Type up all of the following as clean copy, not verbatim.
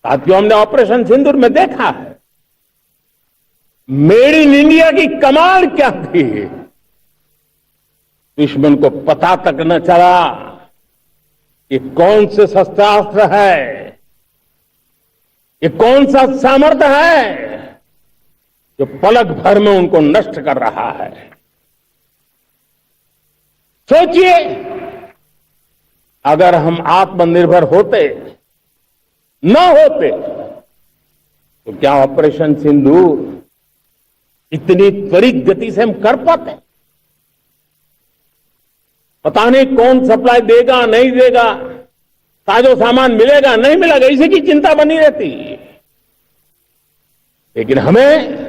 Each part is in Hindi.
साथियों, हमने ऑपरेशन सिंदूर में देखा है मेड इन इंडिया की कमाल क्या थी। दुश्मन को पता तक न चला कि कौन से शस्त्रास्त्र है, ये कौन सा सामर्थ्य है जो पलक भर में उनको नष्ट कर रहा है। सोचिए, अगर हम आत्मनिर्भर होते, न होते, तो क्या ऑपरेशन सिंदूर इतनी त्वरित गति से हम कर पाते? पता नहीं कौन सप्लाई देगा नहीं देगा, साजो सामान मिलेगा नहीं मिलेगा, इसी की चिंता बनी रहती। लेकिन हमें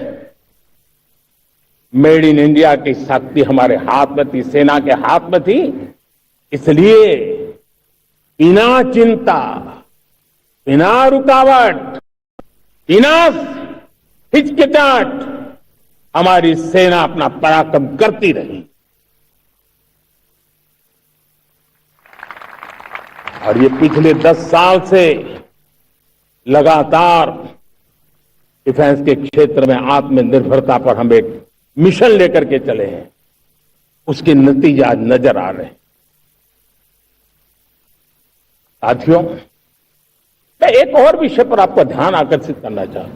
मेड इन इंडिया की शक्ति हमारे हाथ में थी, सेना के हाथ में थी। इसलिए बिना चिंता, बिना रुकावट, बिना हिचकिचाहट हमारी सेना अपना पराक्रम करती रही। और ये पिछले 10 साल से लगातार डिफेंस के क्षेत्र में आत्मनिर्भरता पर हम एक मिशन लेकर के चले हैं, उसके नतीजे आज नजर आ रहे हैं। साथियों, मैं एक और विषय पर आपका ध्यान आकर्षित करना चाहूं।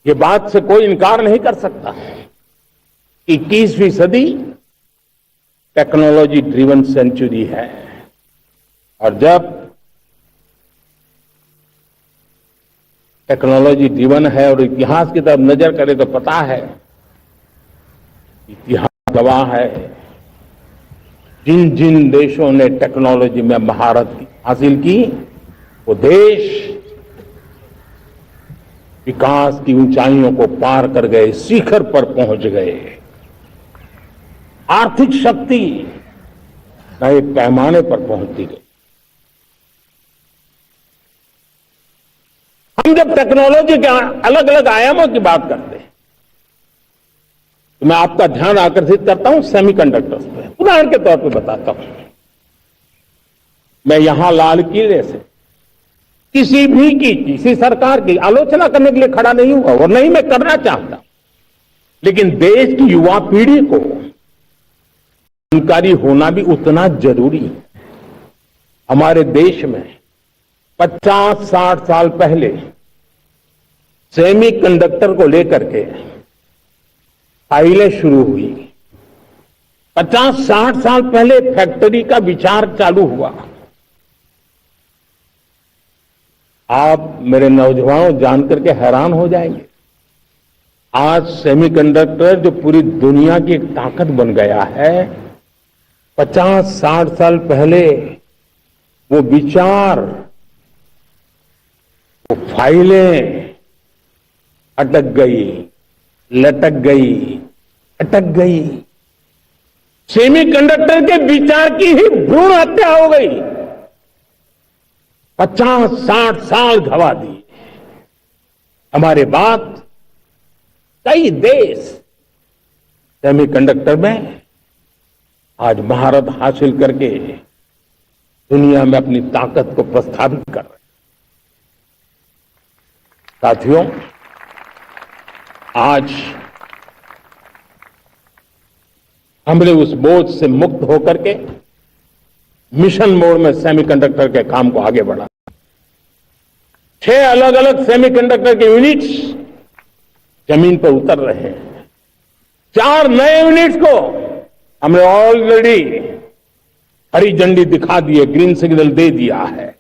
ये बात से कोई इनकार नहीं कर सकता, 21वीं सदी टेक्नोलॉजी ड्रिवन सेंचुरी है। और जब टेक्नोलॉजी ड्रिवन है और इतिहास की तरफ नजर करें तो पता है, इतिहास गवाह है, जिन जिन देशों ने टेक्नोलॉजी में महारत हासिल की, वो देश विकास की ऊंचाइयों को पार कर गए, शिखर पर पहुंच गए। आर्थिक शक्ति नए पैमाने पर पहुंचती गई। हम जब टेक्नोलॉजी के अलग अलग आयामों की बात करते हैं तो मैं आपका ध्यान आकर्षित करता हूं सेमीकंडक्टर्स पे। उदाहरण के तौर पे बताता हूं, मैं यहां लाल किले से किसी सरकार की आलोचना करने के लिए खड़ा नहीं हुआ और नहीं मैं करना चाहता, लेकिन देश की युवा पीढ़ी को जानकारी होना भी उतना जरूरी है। हमारे देश में 50-60 साल पहले सेमीकंडक्टर को लेकर के फाइलें शुरू हुई। 50-60 साल पहले फैक्ट्री का विचार चालू हुआ। आप मेरे नौजवानों जानकर के हैरान हो जाएंगे, आज सेमीकंडक्टर जो पूरी दुनिया की एक ताकत बन गया है, 50-60 साल पहले वो विचार, वो फाइलें अटक गई, लटक गई, अटक गई। सेमीकंडक्टर के विचार की ही भ्रूण हत्या हो गई। 50-60 साल गवा दिए। हमारे बाद कई देश सेमीकंडक्टर में आज महारत हासिल करके दुनिया में अपनी ताकत को प्रस्थापित कर रहे हैं। साथियों, आज हमने उस बोझ से मुक्त होकर के मिशन मोड में सेमीकंडक्टर के काम को आगे बढ़ा। 6 अलग अलग सेमीकंडक्टर के यूनिट्स जमीन पर उतर रहे हैं। 4 नए यूनिट्स को हमने ऑलरेडी हरी झंडी दिखा दी है, ग्रीन सिग्नल दे दिया है।